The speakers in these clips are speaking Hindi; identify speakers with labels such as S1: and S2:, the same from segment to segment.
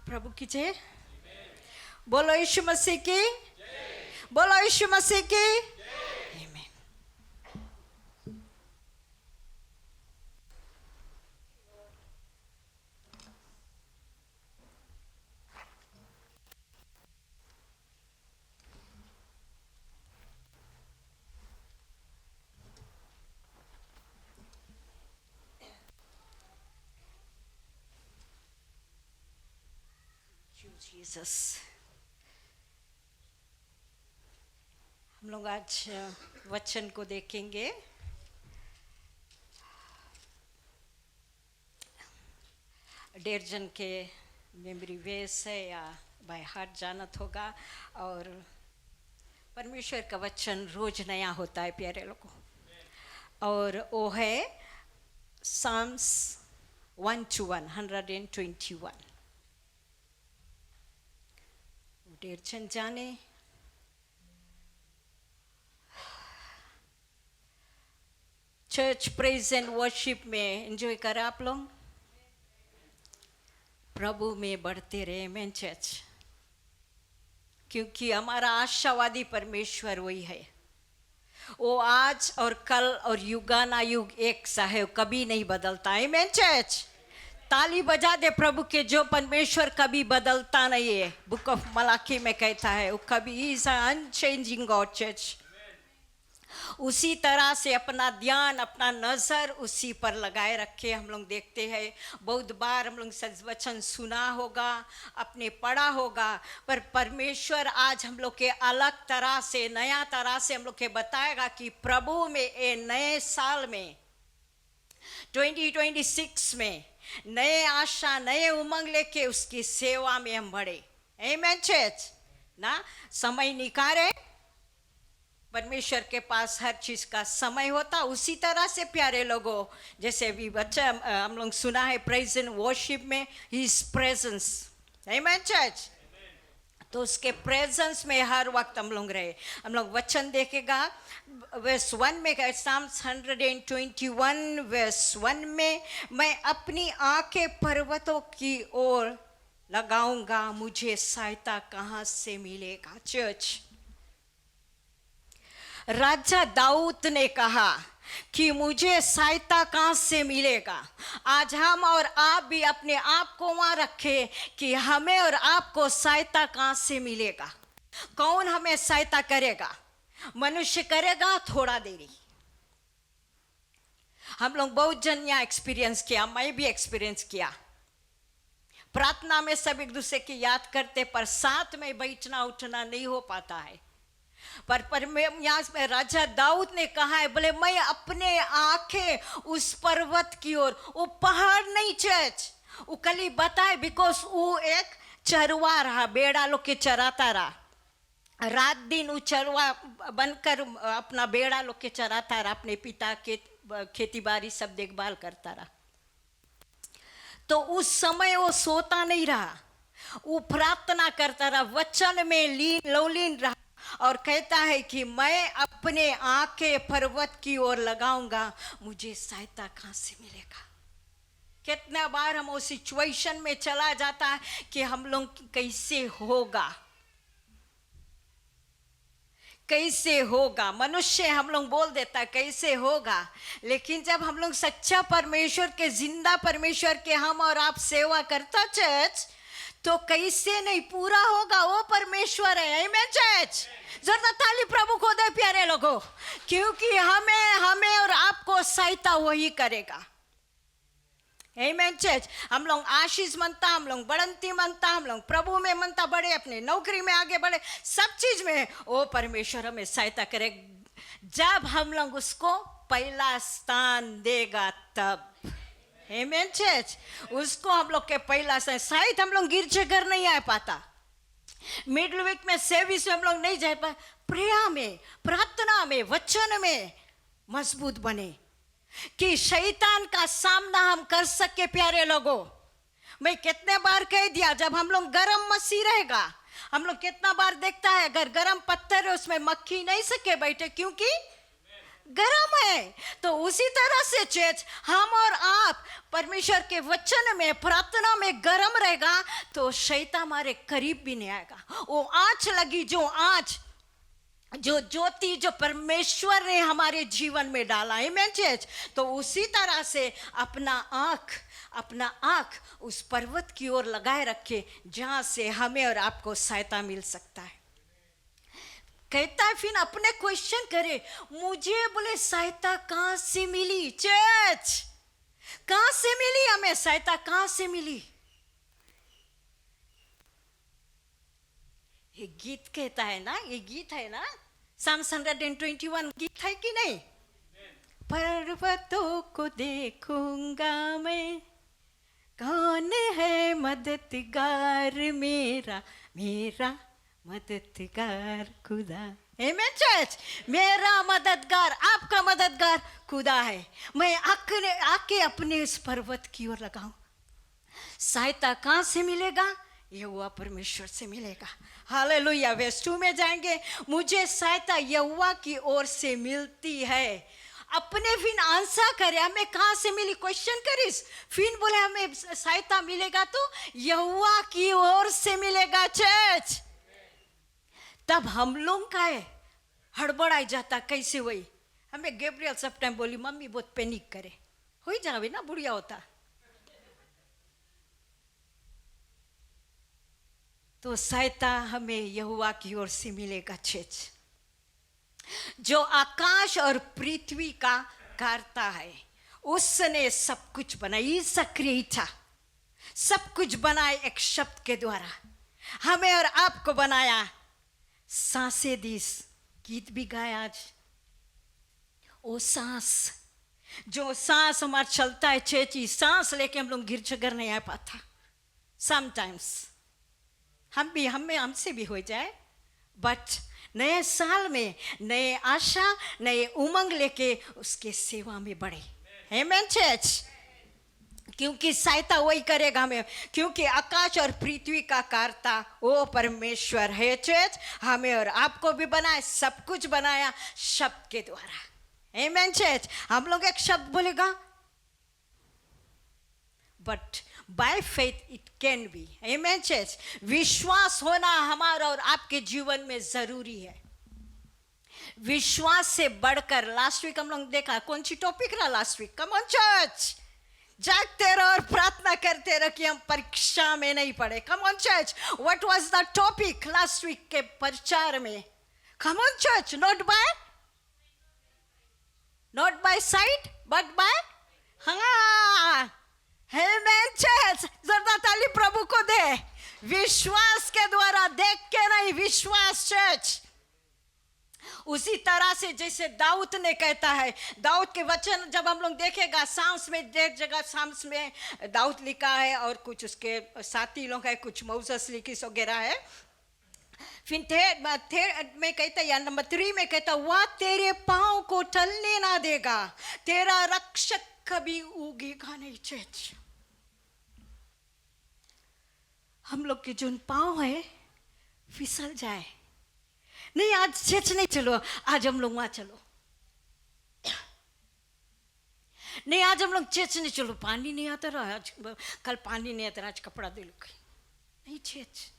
S1: प्रभु की जय। बोलो यीशु मसीह की, बोलो यीशु मसीह की। आमीन। जीसस, हम लोग आज वचन को देखेंगे। डेढ़ जन के मेमोरी वेस है या बाय हार्ट जानत होगा। और परमेश्वर का वचन रोज नया होता है प्यारे लोगों। और वो है साम्स 121। डेढ़ जन जाने। चर्च प्रेज एंड वर्शिप में एंजॉय करें आप लोग। प्रभु में बढ़ते रहे मैन चर्च, क्योंकि हमारा आशावादी परमेश्वर वही है। वो आज और कल और युगानायुग एक सा है, कभी नहीं बदलता है मैन चर्च। ताली बजा दे प्रभु के, जो परमेश्वर कभी बदलता नहीं है। बुक ऑफ मलाकी में कहता है वो कभी इज अनचेंजिंग गॉड चर्च। उसी तरह से अपना ध्यान, अपना नज़र उसी पर लगाए रखे। हम लोग देखते हैं बहुत बार हम लोग सजवचन सुना होगा, अपने पढ़ा होगा, पर परमेश्वर आज हम लोग के अलग तरह से, नया तरह से हम लोग के बताएगा कि प्रभु में ये नए साल में 2026 में नए आशा, नए उमंग लेके उसकी सेवा में हम बढ़े। आमीन चर्च ना। समय निकाले, परमेश्वर के पास हर चीज़ का समय होता। उसी तरह से प्यारे लोगों, जैसे भी बच्चा हम लोग सुना है प्रेज एंड वर्शिप में हिज प्रेजेंस। आमीन चर्च। तो उसके प्रेजेंस में हर वक्त हम लोग रहे। हम लोग वचन देखेगा वर्स 1 में, साम्स 121 वर्स 1 में, मैं अपनी आंखें पर्वतों की ओर लगाऊंगा, मुझे सहायता कहाँ से मिलेगा। चर्च, राजा दाऊद ने कहा कि मुझे सहायता कहाँ से मिलेगा। आज हम और आप भी अपने आप को वहाँ रखें कि हमें और आपको सहायता कहाँ से मिलेगा। कौन हमें सहायता करेगा? मनुष्य करेगा थोड़ा देरी। हम लोग बहुत जन यहाँ एक्सपीरियंस किया, मैं भी एक्सपीरियंस किया। प्रार्थना में सब एक दूसरे की याद करते, पर साथ में बैठना उठना नहीं हो पाता है। पर यहाँ में राजा दाऊद ने कहा है, बोले मैं अपने आंखें उस पर्वत की ओर, वो पहाड़ नहीं चर्च, वो कली बताए, बिकॉज वो एक चरवा रहा, बेड़ा लोग के चराता रहा। रात दिन वो चरवा बनकर अपना बेड़ा लोग के चराता रहा, अपने पिता के खेती बाड़ी सब देखभाल करता रहा। तो उस समय वो सोता नहीं रहा, वो प्रार्थना करता रहा, वचन में लीन रहा और कहता है कि मैं अपने आंखें पर्वत की ओर लगाऊंगा, मुझे सहायता कहाँ से मिलेगा। कितना बार हम उस सिचुएशन में चला जाता है कि हम लोग कैसे होगा, कैसे होगा। मनुष्य हम लोग बोल देता कैसे होगा, लेकिन जब हम लोग सच्चा परमेश्वर के, जिंदा परमेश्वर के हम और आप सेवा करता चर्च, तो कैसे नहीं पूरा होगा। वो परमेश्वर है। आमीन चर्च। जरा ताली प्रभु को दे प्यारे लोगों, क्योंकि हमें और आपको सहायता वही करेगा। आमीन चर्च। हम लोग आशीष मनता, हम लोग बढ़ंती मनता, हम लोग प्रभु में मनता बढ़े, अपने नौकरी में आगे बढ़े, सब चीज में वो परमेश्वर हमें सहायता करे जब हम लोग उसको पहला स्थान देगा तब। आमीन चर्च। उसको हम लोग के पहला स्थान, शायद हम लोग गिरजाघर नहीं आ पाता, मिडिल वीक में सर्विस में हम लोग नहीं जा पाए, प्रेयर में, प्रार्थना में, वचन में मजबूत बने कि शैतान का सामना हम कर सके। प्यारे लोगों, मैं कितने बार कह दिया, जब हम लोग गरम मसीह रहेगा, हम लोग कितना बार देखता है अगर गरम पत्थर है उसमें मक्खी नहीं सके बैठे, क्योंकि गरम है। तो उसी तरह से चर्च, हम और आप परमेश्वर के वचन में, प्रार्थना में गरम रहेगा तो शैतान हमारे करीब भी नहीं आएगा। वो आँच लगी, जो आँच, जो ज्योति जो परमेश्वर ने हमारे जीवन में डाला है मैं चर्च, तो उसी तरह से अपना आँख उस पर्वत की ओर लगाए रखे जहाँ से हमें और आपको सहायता मिल सकता है। कहता है फिर अपने क्वेश्चन करे, मुझे बोले सहायता कहाँ से मिली? चर्च, कहाँ से मिली हमें सहायता? कहाँ से मिली? ये गीत कहता है ना, ये गीत है ना, Psalms 121 गीत है कि नहीं? पर्वतों को देखूंगा मैं, कौन है मददगार मेरा, मेरा मददगार खुदा। आमीन चर्च, मेरा मददगार, आपका मददगार खुदा है। मैं आके अपने इस पर्वत की ओर लगाऊं। सहायता कहाँ से मिलेगा? यहोवा परमेश्वर से मिलेगा। हालेलुया। वर्स 2 में जाएंगे, मुझे सहायता यहोवा की ओर से मिलती है। अपने फिर आंसर करे, हमें कहाँ से मिली? क्वेश्चन करिस, फिर बोले हमें सहायता मिलेगा तो यहोवा की ओर से मिलेगा चर्च। तब हम लोग का है हड़बड़ाई जाता, कैसे हुई? हमें गैब्रियल सब टाइम बोली, मम्मी बहुत पैनिक करे, हो ही जावे ना, बुढ़िया होता। तो सहायता हमें यहोवा की ओर से मिलेगा चर्च, जो आकाश और पृथ्वी का करता है। उसने सब कुछ बनाई, सक्रिय था, सब कुछ बनाए एक शब्द के द्वारा। हमें और आपको बनाया, सांसें दी, गीत भी गाया आज। ओ सांस, जो सांस हमारा चलता है चेची, सांस लेके हम लोग गिरजगर नहीं आ पाता। समटाइम्स हमसे भी हो जाए, बट नए साल में नए आशा, नए उमंग लेके उसके सेवा में बढ़े। आमीन चर्च, क्योंकि सहायता वही करेगा हमें, क्योंकि आकाश और पृथ्वी का कर्ता वो परमेश्वर है चर्च। हमें और आपको भी बनाया, सब कुछ बनाया शब्द के द्वारा। आमीन चर्च, हम लोग एक शब्द बोलेगा, but by faith it can be. आमीन चर्च, विश्वास होना हमारा और आपके जीवन में जरूरी है। विश्वास से बढ़कर, लास्ट वीक हम लोग देखा, कौन सी टॉपिक रहा last week? Come on church, जागते रहो और प्रार्थना करते रहो कि हम परीक्षा में नहीं पड़े। Come on church, what was the topic last week के प्रचार में? Come on church, not by sight but by, हाँ, आमीन चर्च, जोरदार ताली प्रभु को दे। विश्वास के द्वारा, देख के नहीं, विश्वास चर्च। उसी तरह से जैसे दाऊद ने कहता है, दाऊद के वचन जब हम लोग देखेगा, साम्स में, एक जगह साम्स में दाऊद लिखा है और कुछ उसके साथी लोग है, कुछ मौसस लिखिस वगैरह है। फिर थर्ड में कहता है, या नंबर 3 में कहता, वह तेरे पाँव को टलने ना देगा, तेरा रक्षक कभी उगेगा नहीं चर्च। हम लोग के जो पाँव है फिसल जाए नहीं, आज चर्च नहीं चलो, आज हम लोग वहां चलो, नहीं आज हम लोग चर्च नहीं चलो, पानी नहीं आता रहा, आज कल पानी नहीं आता, आज कपड़ा दे लो, नहीं चर्च।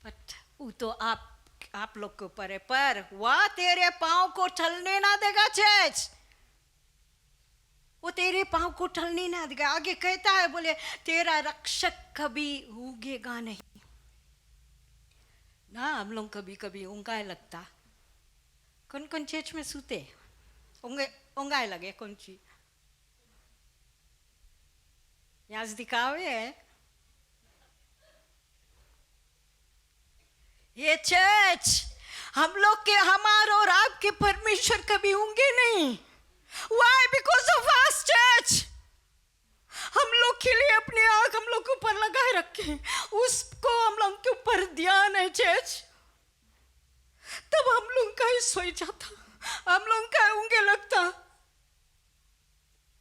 S1: बट वो तो आप लोग के ऊपर है, पर वह तेरे पाँव को टलने ना देगा चर्च, वो तेरे पाँव को टलने ना देगा। आगे कहता है, बोले तेरा रक्षक कभी उगेगा नहीं ना। हम लोग कभी कभी ऊँगाए लगता, कौन कौन चर्च में सूते ऊँगाए लगे, कौन सी यहाँ दिखावे है ये चर्च। हम लोग के, हमारे और आपके परमेश्वर कभी होंगे नहीं। Why? Because of us church। हम लोग के लिए अपनी आँख हम लोग के ऊपर लगाए रखे, उसको हम लोग के ऊपर ध्यान है चर्च, तब हम लोग का ही सोई जाता, हम लोग का ऊँगे लगता।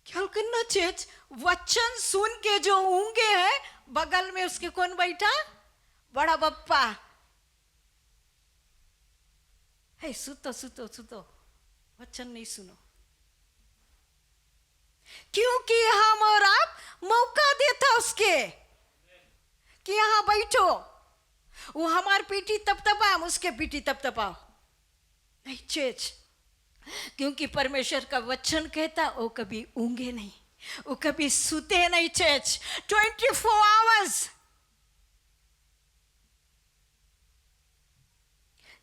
S1: क्या करना चर्च? वचन सुन के जो ऊँगे है, बगल में उसके कौन बैठा? बड़ा बप्पा। है सुतो सुतो सुतो, वचन नहीं सुनो, क्योंकि हम और आप मौका देता उसके कि यहां बैठो, वो हमार पीठी तप तपा, हम उसके पीठी तप तपाओ नहीं चेच, क्योंकि परमेश्वर का वचन कहता वो कभी ऊंगे नहीं, वो कभी सुते नहीं चेच, 24 आवर्स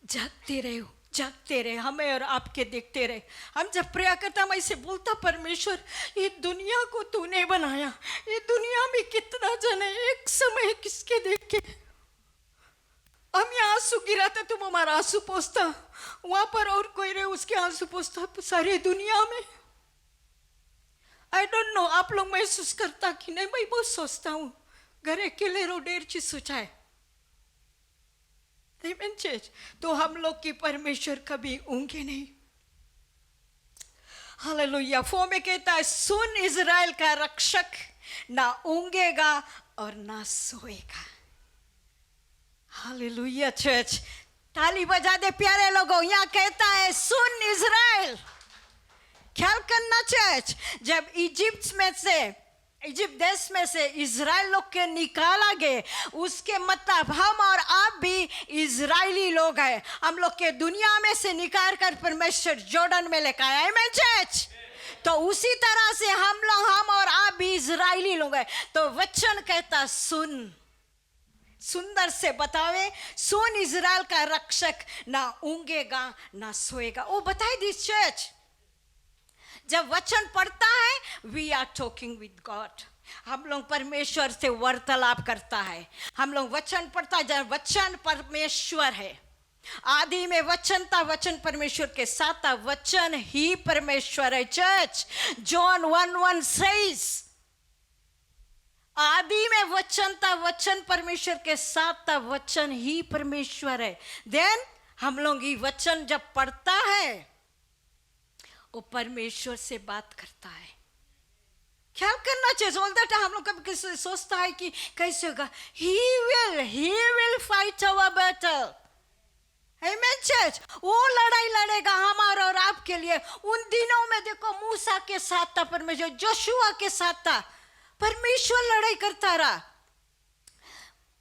S1: जागते रहे हो, जागते रहे, हमें और आपके देखते रहे। हम जब प्रेयर करते हम ऐसे बोलता, परमेश्वर ये दुनिया को तूने बनाया, ये दुनिया में कितना जन है, एक समय किसके देख के हम यहाँ आंसू गिराते, तुम हमारा आंसू पोंछता, वहां पर और कोई रहे उसके आंसू पोंछता, सारी दुनिया में। आई डोंट नो आप लोग महसूस करता कि नहीं, मैं बहुत सोचता हूँ घर अकेले रो ढेर चीज सोचा है, तो हम लोग की परमेश्वर कभी ऊंगे नहीं। हालेलुया। 4 में कहता है सुन इज़राइल का रक्षक ना ऊंगेगा और ना सोएगा। हालेलुया चर्च, ताली बजा दे प्यारे लोगों। यहाँ कहता है सुन इज़राइल। ख्याल करना चर्च, जब इजिप्ट देश में से इज़राइल लोग के निकाला गए, उसके मतलब हम और आप भी इज़राइली लोग हैं। हम लोग के दुनिया में से निकाल कर परमेश्वर जॉर्डन में लेकर आया है चर्च। तो उसी तरह से हम और आप भी इज़राइली लोग हैं। तो वचन कहता सुन, सुंदर से बतावे, सुन इज़राइल का रक्षक ना ऊंगेगा ना सोएगा। वो बताए दिस चर्च, जब वचन पढ़ता है we are talking with God, हम लोग परमेश्वर से वार्तालाप करता है। हम लोग वचन पढ़ता है, जब वचन परमेश्वर है, आदि में वचन था, वचन परमेश्वर के साथ था, वचन ही परमेश्वर है चर्च। जॉन 1:1 सेज आदि में वचन था, वचन परमेश्वर के साथ था, वचन ही परमेश्वर है। देन हम लोग ये वचन जब पढ़ता है वो परमेश्वर से बात करता है। ख्याल करना चाहिए। ऑल दैट हम लोग कभी सोचता है कि कैसे होगा, he will fight our battle, amen church. वो लड़ाई लड़ेगा हमारा और आपके लिए। उन दिनों में देखो मूसा के साथ था परमेश्वर, जोशुआ के साथ था परमेश्वर, लड़ाई करता रहा।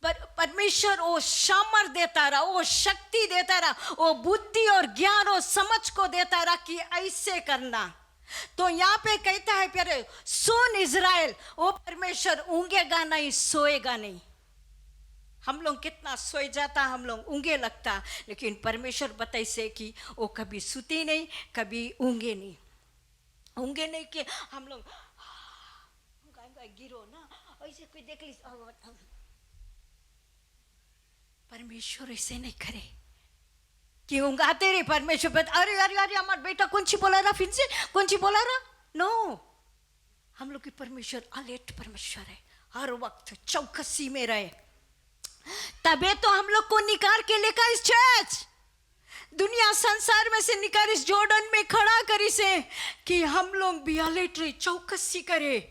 S1: परमेश्वर वो सामर्थ देता रहा, वो शक्ति देता रहा, वो बुद्धि और ज्ञान और समझ को देता रहा कि ऐसे करना। तो यहाँ पे कहता है प्यारे सुन इज़राइल, वो परमेश्वर ऊंगेगा नहीं सोएगा नहीं। हम लोग कितना सोए जाता, हम लोग ऊंगे लगता, लेकिन परमेश्वर बताई से कि वो कभी सुती नहीं, कभी ऊंगे नहीं। ऊंगे नहीं कि हम लोग गिरो ना, ऐसे कोई देख ली। परमेश्वर ऐसे नहीं करे कि ऊँगाते रहे परमेश्वर। अरे अरे अरे हमारा बेटा कौन सी बोला रहा, फिर से कौन सी बोला रहा। नो, हम लोग की परमेश्वर अलर्ट परमेश्वर है, हर वक्त चौकसी में रहे। तबे तो हम लोग को निकाल के लेकर इस चर्च, दुनिया संसार में से निकाल इस जॉर्डन में खड़ा करी से कि हम लोग भी अलर्ट रहे, चौकसी करे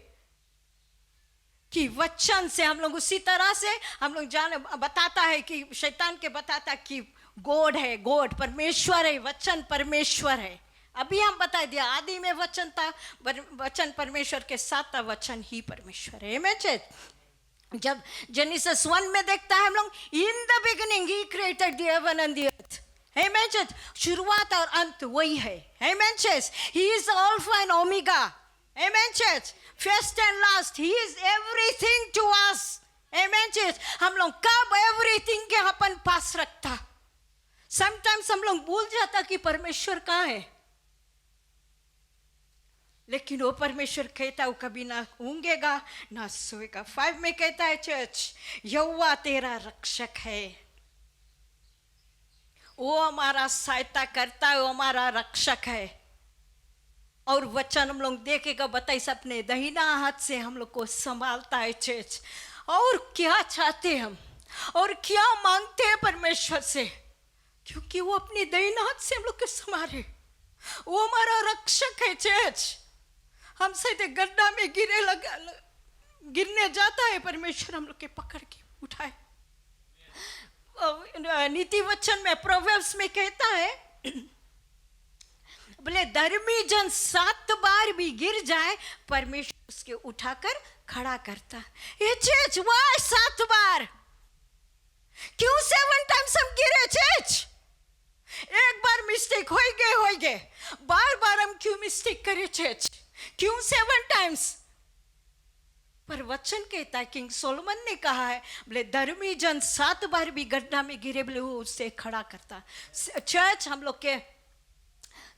S1: कि वचन से हम लोग उसी तरह से हम लोग जाने बताता है कि शैतान के बताता कि गॉड है, गॉड परमेश्वर है, वचन परमेश्वर है। अभी हम बता दिया आदि में वचन था, वचन परमेश्वर के साथ था, वचन ही परमेश्वर है। मैं जब जेनेसिस 1 में देखता है हम लोग, in the beginning he created the heaven and the earth. है मैं शुरुआत और अंत वही है। है मैं he is alpha and omega. Amen church, first and last, he is everything to us. Amen church, हम लोग कब everything के अपन पास रखता। Sometimes हम लोग भूल जाता कि परमेश्वर कहाँ है, लेकिन वो परमेश्वर कहता वो कभी ना ऊँगेगा ना सोएगा। 5 में कहता है चर्च, यहोवा तेरा रक्षक है, वो हमारा सहायता करता है, वो हमारा रक्षक है। और वचन हम लोग देखेगा बताई अपने दहिना हाथ से हम लोग को संभालता है चर्च। और क्या चाहते हम और क्या मांगते हैं परमेश्वर से, क्योंकि वो अपने दहिना हाथ से हम लोग को संभाले, वो हमारा रक्षक है चर्च। हम सही गड्ढा में गिरने जाता है, परमेश्वर हम लोग के पकड़ के उठाए। नीति वचन में प्रोवेर्ब्स में कहता है बोले धर्मी जन 7 बार भी गिर जाए परमेश्वर उसके उठाकर खड़ा करता। ये चर्च वाह 7 बार क्यों 7 टाइम्स हम गिरे चर्च? एक बार मिस्टेक हो गए बार बार हम क्यों मिस्टेक करे चर्च? क्यों 7 टाइम्स? पर वचन कहता है, किंग सोलोमन ने कहा है, बोले धर्मी जन 7 बार भी गड्ढा में गिरे बोले वो उससे खड़ा करता। चर्च हम लोग के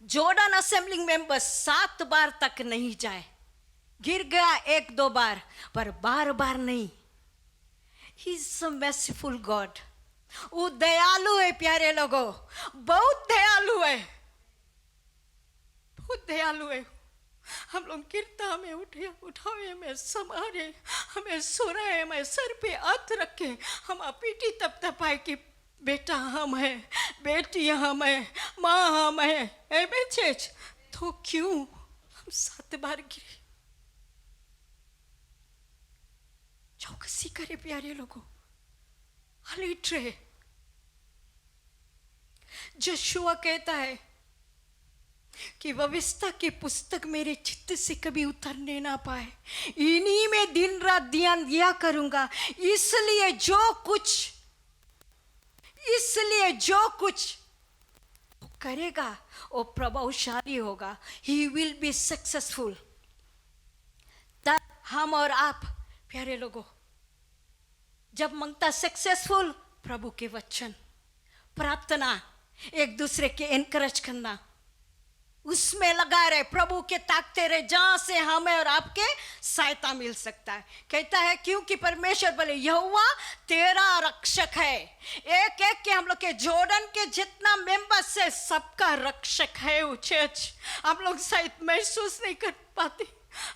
S1: जॉर्डन असेंबलिंग मेंबर्स 7 बार तक नहीं जाए, गिर गया 1-2 बार, पर बार बार नहीं। He is a merciful God. वो दयालु है प्यारे लोगों, बहुत दयालु है, बहुत दयालु है। हम लोग गिरता हमें उठावे, हमें संभाले, हमें सुराए, हमें सर पे हाथ रखे, हम पीठी तब तपाए कि बेटा हम है, बेटी हम है, माँ हम है। चेच तो क्यों हम 7 बार गिरे? चौकसी करे प्यारे लोगों, अलर्ट रहे। जोशुआ कहता है कि व्यवस्था की पुस्तक मेरे चित्त से कभी उतरने ना पाए, इन्हीं में दिन रात ध्यान दिया करूंगा, इसलिए जो कुछ करेगा वो प्रभावशाली होगा। He will be successful. तब हम और आप प्यारे लोगों जब मांगता सक्सेसफुल, प्रभु के वचन, प्रार्थना, एक दूसरे के एनकरेज करना, उसमें लगा रहे, प्रभु के ताकते रहे, जहां से हमें और आपके सहायता मिल सकता है। कहता है क्योंकि परमेश्वर बोले यहोवा तेरा रक्षक है। एक एक के हम लोग के जॉर्डन के जितना मेंबर्स है सबका रक्षक है वो चर्च। हम लोग शायद महसूस नहीं कर पाते,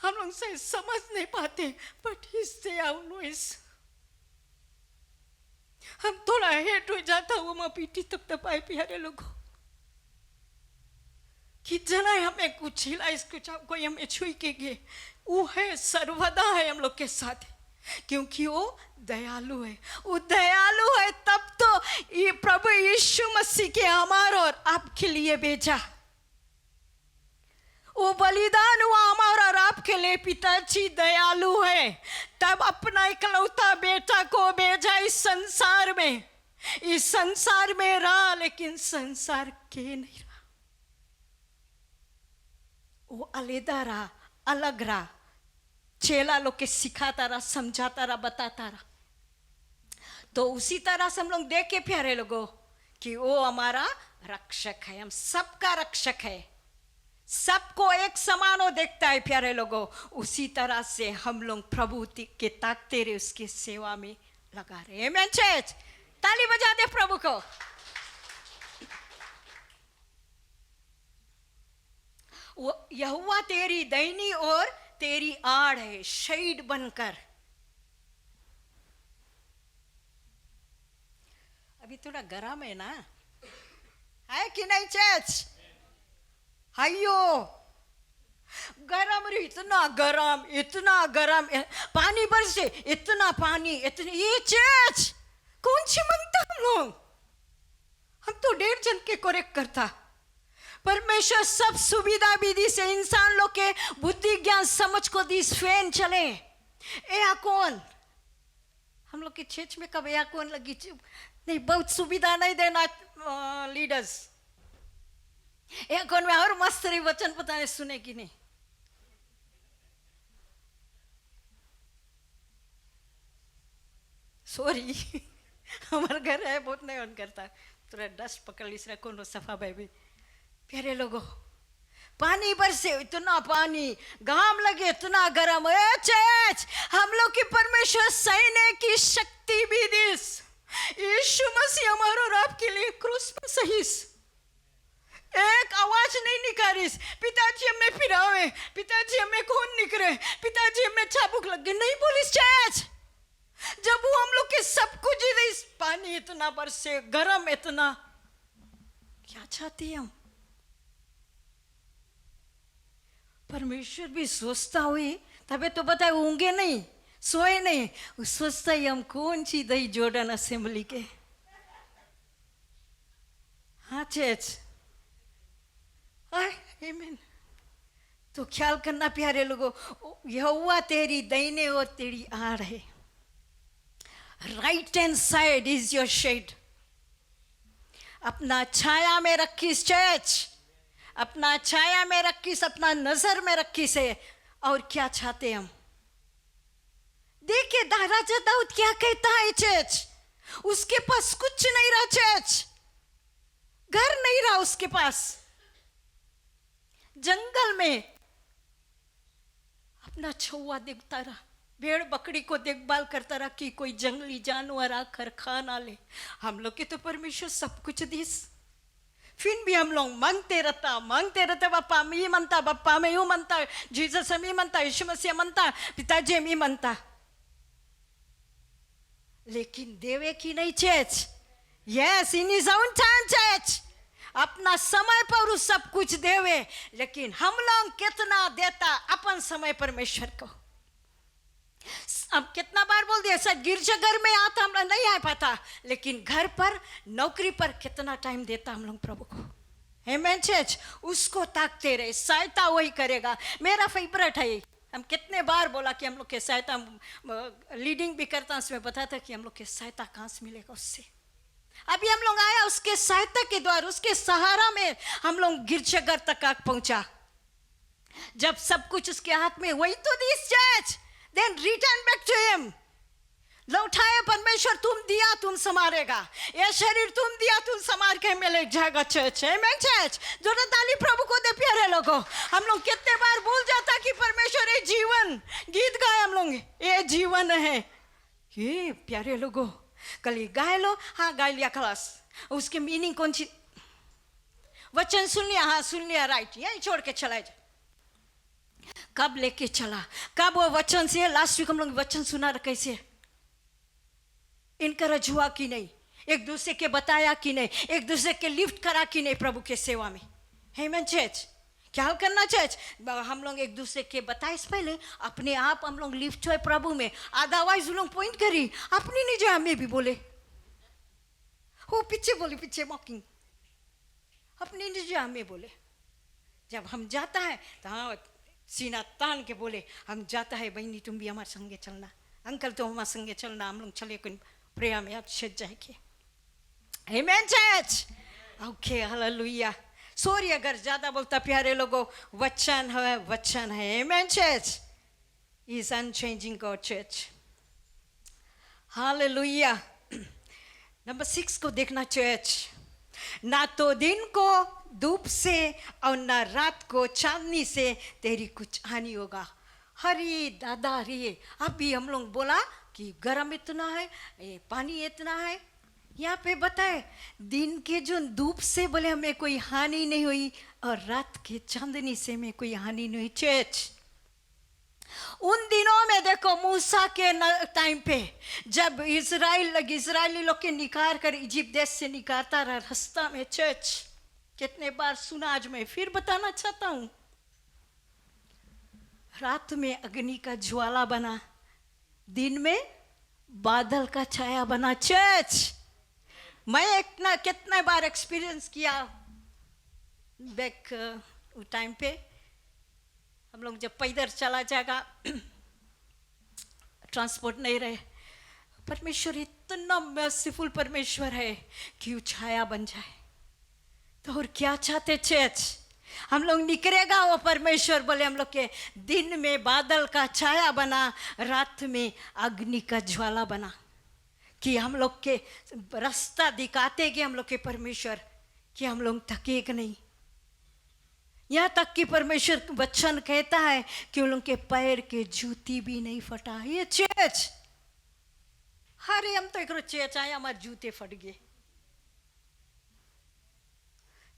S1: हम लोग शायद समझ नहीं पाते, but he is there always. हम थोड़ा हेट हो जाता वो माँ पीठी तब तपाए प्यारे लोगों कि जना हमें कुछ हिला, कुछ कोई हमें छुई के गए, वो है सर्वदा है हम लोग के साथ, क्योंकि वो दयालु है। वो दयालु है तब तो ये प्रभु यीशु मसीह के हमारे और आपके लिए भेजा, वो बलिदान हुआ हमारा और आपके लिए। पिताजी दयालु है, तब अपना इकलौता बेटा को भेजा इस संसार में रहा, लेकिन संसार के नहीं रहा, वो अलग रहा, अलग रहा, चेला लोग के सिखाता रहा, समझाता रहा, बताता रहा। तो उसी तरह से हम लोग देखे प्यारे लोगों कि वो हमारा रक्षक है, हम सबका रक्षक है, सबको एक समान वो देखता है प्यारे लोगों। उसी तरह से हम लोग प्रभु के ताकते रहे, उसकी सेवा में लगा रहे। आमीन चर्च, ताली बजा दे प्रभु को। यहोवा तेरी दैनी और तेरी आड़ है, शेड बनकर। अभी थोड़ा गरम है ना, है कि नहीं चर्च? हाइयो गरम रे, इतना गरम, पानी बरसे, इतना पानी, इतने, ये चर्च कौन सी मांगता हम लोग? हम तो 1.5 जन के करेक्ट करता। परमेश्वर सब सुविधा विधि से इंसान लोग के बुद्धि ज्ञान समझ को दी, फैन चले, एयरकॉन। हम लोग के चर्च में कब एयरकॉन लगी नहीं, बहुत सुविधा नहीं देना लीडर्स। एयरकॉन में और मस्त रही, वचन पता नहीं सुने कि नहीं। सॉरी हमारा घर है बहुत नहीं ऑन करता, थोड़ा डस्ट पकड़ ली कौन सफा भाई। प्यारे लोगों पानी बरसे, इतना पानी, घाम लगे, इतना गर्म, हम लोग की परमेश्वर सहने की शक्ति भी दिस। यीशु मसीह हमारा और आपके लिए क्रूस पर सहीस, एक आवाज नहीं निकाली, पिताजी हमें फिरावे, पिताजी हमें खून निकले, पिताजी हमें चाबुक लगे, नहीं बोली चर्च। जब वो हम लोग के सब कुछ इस पानी इतना बरसे, गर्म इतना, क्या चाहते हैं हम? परमेश्वर भी सोचता हुई तबे तो बताए, ऊँगे नहीं, सोए नहीं, सोचता ही हम कौन सी दही जॉर्डन असेंबली के। हाँ चर्च, आमीन। तो ख्याल करना प्यारे लोगों, यहोवा तेरी दाहिने और तेरी आड़ है, right hand side is your shade. अपना छाया में रखीस चर्च, अपना छाया में रखीस, अपना नजर में रखीस है। और क्या चाहते हम? देखिए राजा दाऊद क्या कहता है चर्च, उसके पास कुछ नहीं रहा चर्च, घर नहीं रहा उसके पास, जंगल में अपना छुआ देखता रहा, भेड़ बकरी को देखभाल करता रहा कि कोई जंगली जानवर आकर खा ना ले। हम लोग के तो परमेश्वर सब कुछ दीस, फिर भी हम लोग मांगते रहता, बापा मैं ये मनता, बापा मैं यूं मनता, जीसस मैं मनता, यीशु मसीह मनता, पिताजी मैं मनता, लेकिन देवे की नहीं church. Yes, in his own time church, अपना समय पर उस सब कुछ देवे। लेकिन हम लोग कितना देता अपन समय परमेश्वर को? अब कितना बार बोल दिया सर, गिरजाघर में आता हम लोग नहीं आ पाता, लेकिन घर पर नौकरी पर कितना टाइम देता हम लोग प्रभु को? आमीन चर्च, उसको ताकते रहे, सहायता वही करेगा। मेरा फेवरेट है, हम कितने बार बोला कि हम लोग के सहायता, लीडिंग भी करता उसमें बताता कि हम लोग के सहायता कहाँ से मिलेगा उससे। अभी हम लोग आया उसके सहायता के द्वारा, उसके सहारा में हम लोग गिरजाघर तक पहुंचा। जब सब कुछ उसके हाथ में, वही तो this church, then return back to him, लौटाए परमेश्वर, तुम दिया तुम संभालेगा, ये शरीर तुम दिया तुम संभाल के मिले जाएगा चर्च। आमीन चर्च, जो ताली प्रभु को दे प्यारे लोगों। हम लोग कितने बार भूल जाता कि परमेश्वर ये जीवन, गीत गाए हम लोग, ये जीवन है। ये प्यारे लोगों, कल गाए लो, हाँ गा लिया खलास, उसके मीनिंग कौन सी? वचन सुन लिया, हाँ सुन लिया, राइट, यही छोड़ के चला जाए। कब लेके चला, कब वो वचन से? लास्ट वीक हम लोग वचन सुना कैसे इनकरेज हुआ कि नहीं, एक दूसरे के बताया कि नहीं, एक दूसरे के लिफ्ट करा कि नहीं प्रभु के सेवा में। आमीन चर्च, क्या करना चर्च? हम लोग एक दूसरे के बताए इससे पहले अपने आप हम लोग लिफ्ट हुए प्रभु में, अदरवाइज लोग पॉइंट करी अपनी नहीं जो हमें भी बोले, वो पीछे बोले, पीछे मॉकिंग, अपनी नहीं जो हमें बोले। जब हम जाता है तो हाँ सीना तान के बोले, हम जाता है बहनी तुम भी हमारे संगे चलना, अंकल तो हमारे संगे चलना, हम लोग चले कोई प्रेयर में आप सज जाएंगे। आमीन चर्च, ओके हालेलुया। सॉरी अगर ज्यादा बोलता प्यारे लोगों, वचन है, वचन है। आमीन church is unchanging God church, hallelujah. Number 6 को देखना चर्च, ना तो दिन को धूप से और ना रात को चांदनी से तेरी कुछ हानि होगा। हरी दादा रे, अभी हम लोग बोला कि गर्म इतना है, ये पानी इतना है, यहाँ पे बताए दिन के जो धूप से बोले हमें कोई हानि नहीं हुई, और रात के चांदनी से हमें कोई हानि नहीं हुई। चर्च, उन दिनों में देखो मूसा के टाइम पे जब इजरायली लोग के निकाल कर इजिप्ट देश से निकालता रहा रास्ता में, चर्च कितने बार सुना, आज मैं फिर बताना चाहता हूँ। रात में अग्नि का ज्वाला बना, दिन में बादल का छाया बना। चर्च, मैं कितने बार एक्सपीरियंस किया बैक टाइम पे, हम लोग जब पैदल चला जाएगा, ट्रांसपोर्ट नहीं रहे, परमेश्वर इतना मर्सीफुल परमेश्वर है कि वो छाया बन जाए। तो और क्या चाहते चर्च, हम लोग निकलेगा वो परमेश्वर बोले हम लोग के दिन में बादल का छाया बना, रात में अग्नि का ज्वाला बना, कि हम लोग के रास्ता दिखाते कि हम लोग के परमेश्वर, कि हम लोग थकेगा नहीं। यहाँ तक कि परमेश्वर वचन कहता है कि उन लोग के पैर के जूती भी नहीं फटा। ये चर्च, अरे हम तो एक रोज चर्च आया, हमारे जूते फट गए।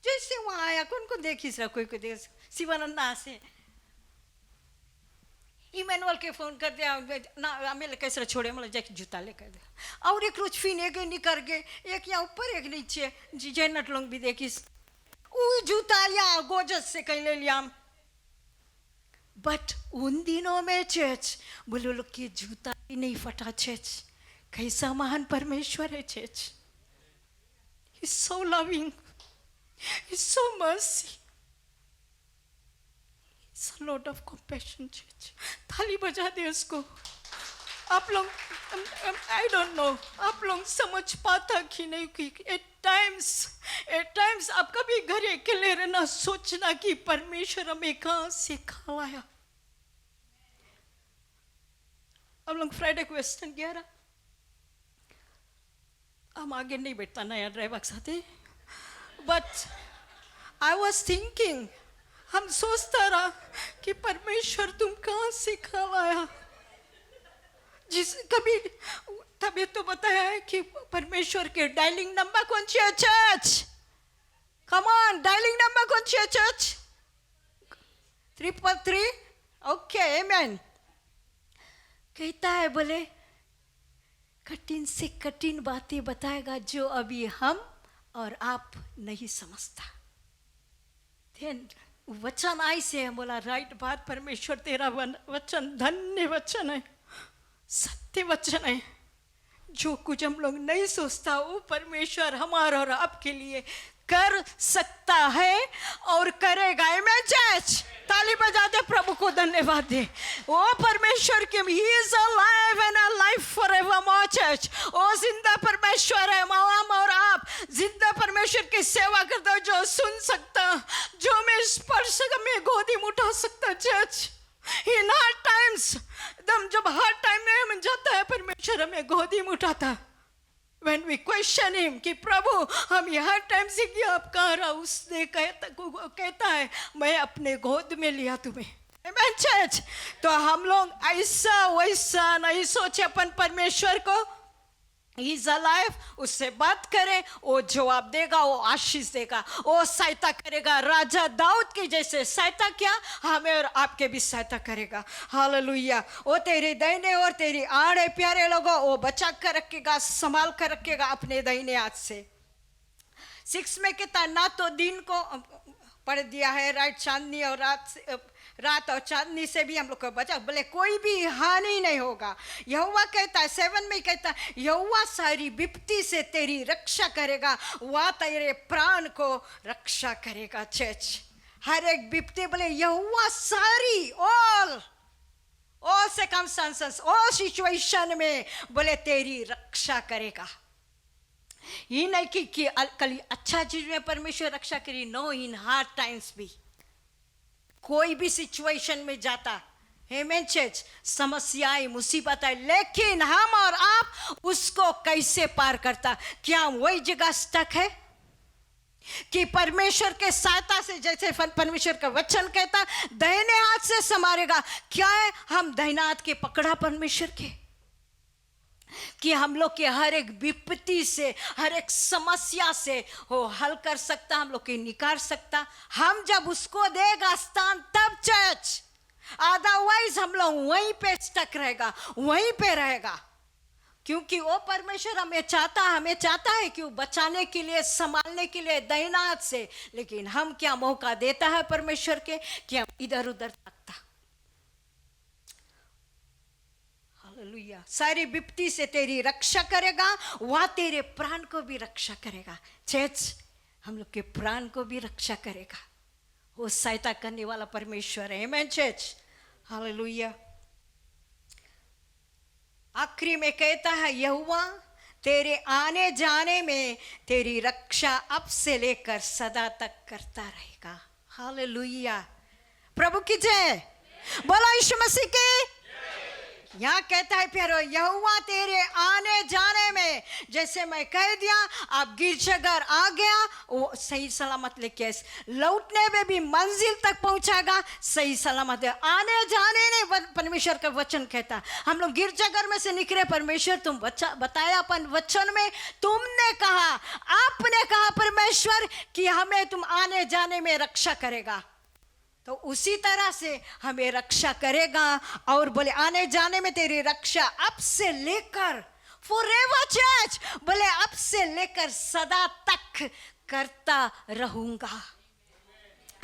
S1: जैसे वहां आया कौन को देखिस रहा, कोई को देख शिवानंदा से इमैनुअल के फोन कर दिया ना, हमें कैसे छोड़े, मतलब जाके जूता लेकर दे। और एक रोज फिर एक निकल गए, एक यहाँ ऊपर एक नीचे, जैनट लोग भी देखिस वो जूता या गोजस से कहीं ले लिया। बट उन दिनों में चर्च बोले लोग कि जूता भी नहीं फटा। चर्च, कैसा महान परमेश्वर है church, He's so loving, He's so mercy, lot of compassion church. थाली बजा दे उसको। आप लोग, आई डोंट नो आप लोग समझ पाता कि नहीं कि एट टाइम्स आप कभी घर अकेले रहना, सोचना कि परमेश्वर हमें कहाँ से कहाँ लाया। हम लोग फ्राइडे को वेस्टर्न गया रहा, हम आगे नहीं बैठता नया ड्राइवर साथी, बट आई वॉज थिंकिंग, हम सोचता रहा कि परमेश्वर तुम कहाँ से कहाँ लाया। जिस कभी तभी तो बताया है कि परमेश्वर के डायलिंग नंबर कौन सी है church? Come on, dialing number कौन सी है चर्च? 333। ओके, आमेन। कहता है बोले कठिन से कठिन बातें बताएगा जो अभी हम और आप नहीं समझता। वचन आई से बोला राइट बात, परमेश्वर तेरा वचन धन्य वचन है, सत्य वचन है। जो कुछ हम लोग नहीं सोचता वो परमेश्वर हमारा और आपके लिए कर सकता है और करेगा। आमेन चर्च, ताली बजा दे, प्रभु को धन्यवाद दे। वो परमेश्वर के ही is alive and alive forevermore church. वो जिंदा परमेश्वर है। हम और आप जिंदा परमेश्वर की सेवा करते हो, जो सुन सकता, जो मैं स्पर्श में गोदी में उठा सकता चर्च। इन हार्ड टाइम्स, एकदम जब हार्ड टाइम में हम जाता है परमेश्वर हमें गोदी में उठाता। When we question him कि प्रभु हम यहाँ टाइम से क्या आप कहाँ रहा, उसने कहता है मैं अपने गोद में लिया तुम्हें। Amen church। तो हम लोग ऐसा वैसा नहीं सोचे अपन परमेश्वर को He is alive, उससे बात करें, वो जवाब देगा, वो आशीष देगा, वो सहायता करेगा। राजा दाऊद की जैसे सहायता किया, हमें और आपके भी सहायता करेगा। हालेलुया। वो तेरे दाहिने और तेरी आड़े प्यारे लोगों, वो बचा कर रखेगा, संभाल कर रखेगा अपने दाहिने हाथ से। 6 में कहता ना तो दिन को पढ़ दिया है, रात चांदनी और रात और चांदनी से भी हम लोग को बचा, बोले कोई भी हानि नहीं होगा। यहोवा कहता है 7 में कहता है यहोवा सारी विपत्ति से तेरी रक्षा करेगा, वह तेरे प्राण को रक्षा करेगा। चर्च, हर एक विपत्ति बोले यहोवा सारी, ऑल सर्कमस्टेंसेस, ऑल सिचुएशन में बोले तेरी रक्षा करेगा। ये नहीं कि कल अच्छा चीज में परमेश्वर रक्षा करी, नो, इन हार्ड टाइम्स भी कोई भी सिचुएशन में जाता है मैं चर्च, समस्याएं मुसीबत है, लेकिन हम और आप उसको कैसे पार करता? क्या हम वही जगह स्टक है कि परमेश्वर के सहायता से, जैसे परमेश्वर का वचन कहता दाहिने हाथ से संभालेगा, क्या है हम दाहिने हाथ के पकड़ा परमेश्वर के कि हम लोग के हर एक विपत्ति से, हर एक समस्या से वो हल कर सकता, हम लोग के निकाल सकता। हम जब उसको देगा स्थान तब चर्च, अदरवाइज हम लोग वहीं पे स्टक रहेगा, वहीं पे रहेगा। क्योंकि वो परमेश्वर हमें चाहता है कि वो बचाने के लिए, संभालने के लिए दाहिना हाथ से, लेकिन हम क्या मौका देता है परमेश्वर के कि हम इधर उधर ताकता। हालेलुया। सारी विपत्ति से तेरी रक्षा करेगा, वह तेरे प्राण को भी रक्षा करेगा। चर्च, हम लोग के प्राण को भी रक्षा करेगा, वो सहायता करने वाला परमेश्वर है। आमेन चर्च, हालेलुया। आखिरी में कहता है यहोवा तेरे आने जाने में तेरी रक्षा अब से लेकर सदा तक करता रहेगा। हालेलुया। प्रभु की जय, बोला यीशु मसीह की। यहाँ कहता है प्यारो यहोवा तेरे आने जाने में, जैसे मैं कह दिया आप गिरजाघर आ गया, वो सही सलामत लेके लौटने में भी मंजिल तक पहुंचाएगा, सही सलामत है। आने जाने ने परमेश्वर का वचन कहता, हम लोग गिरजाघर में से निकले, परमेश्वर तुम बताया अपन वचन में, तुमने कहा, आपने कहा परमेश्वर कि हमें तुम आने जाने में रक्षा करेगा, तो उसी तरह से हमें रक्षा करेगा। और बोले आने जाने में तेरी रक्षा अब से लेकर फॉरएवर चर्च, बोले अब से लेकर सदा तक करता रहूंगा।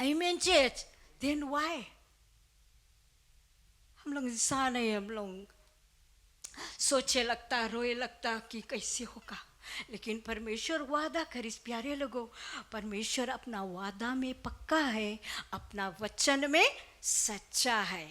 S1: आमीन चर्च। देन व्हाई हम लोग इंसान है, हम लोग सोचे लगता, रोए लगता कि कैसे होगा, लेकिन परमेश्वर वादा कर, इस प्यारे लोगों, परमेश्वर अपना वादा में पक्का है, अपना वचन में सच्चा है,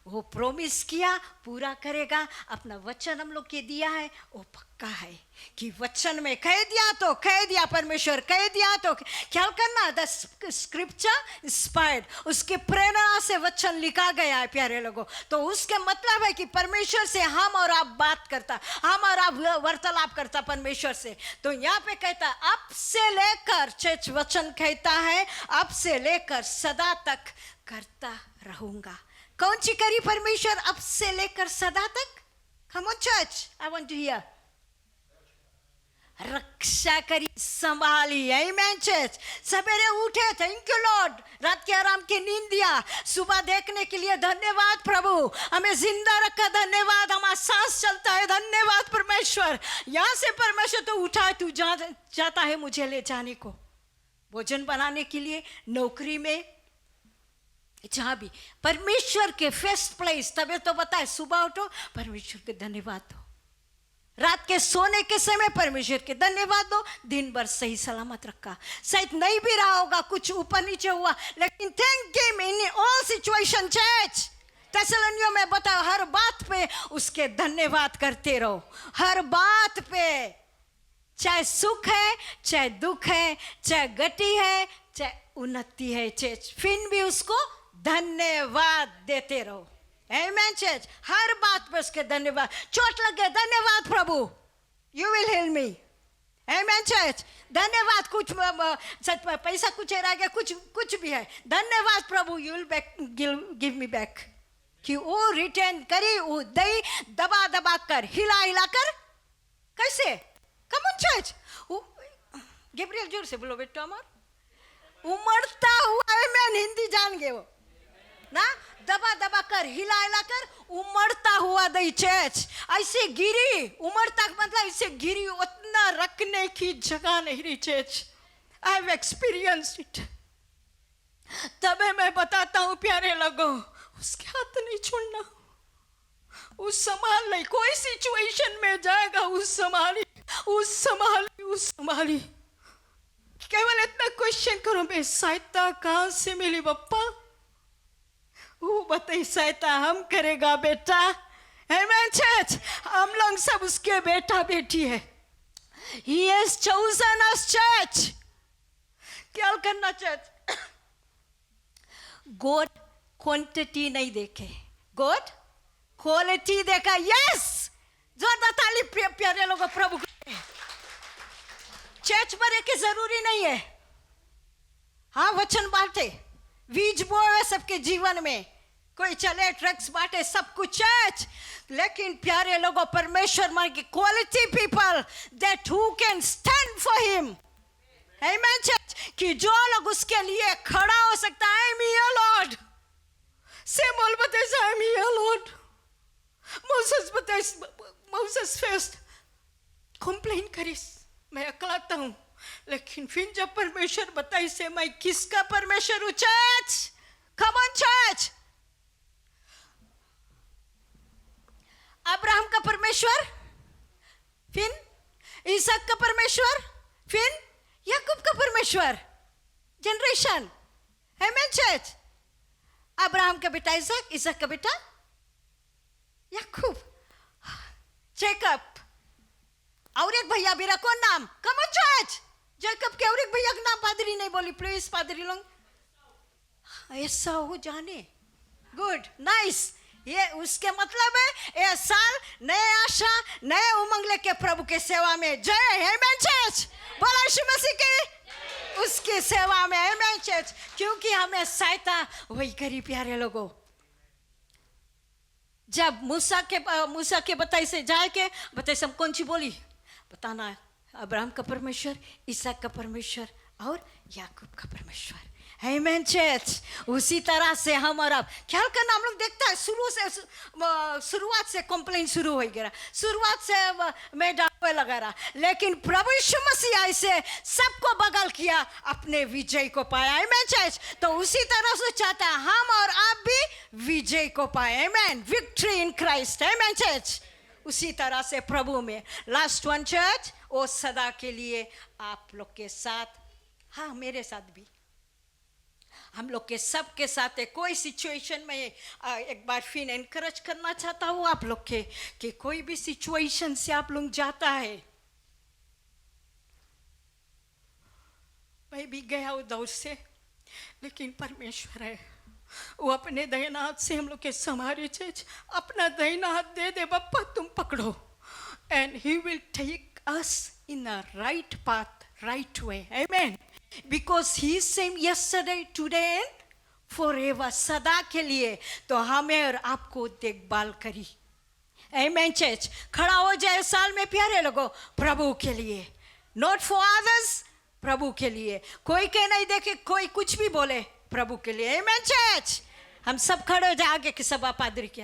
S1: वो प्रॉमिस किया पूरा करेगा। अपना वचन हम लोग के दिया है, वो पक्का है कि वचन में कह दिया तो कह दिया, परमेश्वर कह दिया तो क्या करना। द स्क्रिप्चर इंस्पायर्ड, उसके प्रेरणा से वचन लिखा गया है प्यारे लोगों। तो उसके मतलब है कि परमेश्वर से हम और आप बात करता, हम और आप वार्तालाप करता परमेश्वर से। तो यहाँ पे कहता अब से लेकर, चर्च वचन कहता है अब से लेकर सदा तक करता रहूंगा। कौन सी करी परमेश्वर अब से लेकर सदा तक? Come on church, I want to hear. रक्षा करी, संभाली। आमीन चर्च। सवेरे उठे, थैंक यू लॉर्ड, रात के आराम की नींद दिया, सुबह देखने के लिए धन्यवाद प्रभु, हमें जिंदा रखा धन्यवाद, हमारा सांस चलता है धन्यवाद परमेश्वर। यहाँ से परमेश्वर तो उठा, तू जाता है मुझे ले जाने को, भोजन बनाने के लिए, नौकरी में, जहाँ भी परमेश्वर के फर्स्ट प्लेस। तबे तो बताए सुबह उठो परमेश्वर के धन्यवाद दो, रात के सोने के समय परमेश्वर के धन्यवाद दो, दिन भर सही सलामत रखा। शायद नहीं भी रहा होगा, कुछ ऊपर नीचे हुआ, लेकिन thank him in all situation. Church थेसलोनियों में बताओ, हर बात पे उसके धन्यवाद करते रहो, हर बात पे, चाहे सुख है, चाहे दुख है, चाहे गति है, चाहे उन्नति है, चर्च फिर भी उसको धन्यवाद देते रहो। आमीन चर्च। हर बात पे उसके धन्यवाद। चोट लग गया, धन्यवाद प्रभु, यू विल हील मी। आमीन चर्च। धन्यवाद, कुछ पैसा कुछ रह गया, कुछ भी है, धन्यवाद प्रभु, you will give me back. कि वो रिटर्न करी, वो दई दबा दबा कर, हिला हिला कर, कैसे? कम ऑन चर्च। गैब्रियल जोर से बोलो बेटा, अमर उमड़ता हुआ है, मैं हिंदी जान गए वो ना, दबा दबा कर, हिला हिला कर, उमड़ता हुआ दई चर्च। ऐसे गिरी, उमड़ता मतलब ऐसे गिरी, उतना रखने की जगह नहीं रही church. I have experienced it. तबे मैं बताता हूँ प्यारे लोगों, उसके हाथ नहीं छोड़ना, उस संभाल नहीं, कोई सिचुएशन में जाएगा उस संभाली, उस संभाली, उस संभाली। केवल इतना क्वेश्चन करो, मैं सहायता कहाँ से मिली बप्पा? वो बताइए, सहायता हम करेगा बेटा। आमीन चर्च। हम लोग सब उसके बेटा बेटी है। He has chosen us church। क्या करना चर्च? गॉड क्वांटिटी नहीं देखे, गॉड क्वालिटी देखा। यस, जोरदार ताली प्यारे लोगों प्रभु को। चर्च भरे के जरूरी नहीं है, हाँ वचन बांटे, बीज बोए सबके जीवन में, कोई चले ट्रक्स बांटे, सब कुछ चर्च। लेकिन प्यारे लोगों, परमेश्वर मार की quality people that who can stand for him. आमीन चर्च। कि जो लोग उसके लिए खड़ा हो सकता है। I am here Lord. Samuel बताइए I am here Lord. Moses बताइए, मोसेस फर्स्ट कंप्लेन करिस, मैं अकलाता हूँ, लेकिन फिर जब परमेश्वर बताई से मैं किसका परमेश्वर हूँ church? Come on church. Abraham का परमेश्वर, फिर इसहाक का परमेश्वर, फिर याकूब का परमेश्वर, जनरेशन। आमीन चर्च। अब्राहम का बेटा इसहाक, इसहाक का बेटा याकूब, जेकब, और एक भैया भी रखो नाम। कम ऑन चर्च। जेकब के और एक भैया का नाम पादरी नहीं बोली, प्लीज पादरी लोग, ऐसा हो जाने। Good, nice. ये उसके मतलब है ये साल नए आशा, नए उमंग लेके प्रभु के सेवा में। जय। आमीन चर्च। बोला यीशु मसीह की, उसकी सेवा में। आमीन चर्च। क्योंकि हमें सहायता वही करी प्यारे लोगों। जब मूसा के बताई से जाके बताई सब कौन सी बोली बताना, अब्राहम का परमेश्वर, इसहाक का परमेश्वर और याकूब का परमेश्वर। आमीन चर्च। उसी तरह से हम और आप ख्याल करना, हम लोग देखता है शुरुआत से कंप्लेन शुरू हो गया, शुरुआत से मैं डांटे लगा रहा, लेकिन प्रभु यीशु मसीह ऐसे सबको बगल किया, अपने विजय को पाया। आमीन चर्च। तो उसी तरह से चाहता है हम और आप भी विजय को पाए। आमीन, विक्ट्री इन क्राइस्ट। आमीन चर्च। उसी तरह से प्रभु में लास्ट वन चर्च, वो सदा के लिए आप लोग के साथ, हाँ मेरे साथ भी, हम लोग के सब के साथ है। कोई सिचुएशन में एक बार फिर एनकरेज करना चाहता हूँ आप लोग के कि कोई भी सिचुएशन से आप लोग जाता है, मैं भी गया हूँ दौर से, लेकिन परमेश्वर है वो अपने दाहिना हाथ से हम लोग के संभारे चर्च। अपना दाहिना हाथ दे दे बप्पा, तुम पकड़ो, and he will take us in the right path, right way. Amen. Because he same yesterday today and forever, सदा के लिए तो हमें और आपको देखभाल करी। Amen church. खड़ा हो जाए साल में प्यारे लोगों, प्रभु के लिए, नॉट फॉर अदर्स, प्रभु के लिए। कोई कह नहीं देखे, कोई कुछ भी बोले, प्रभु के लिए। आमेन चर्च। हम सब खड़े हो जाए आगे के सब पादरी के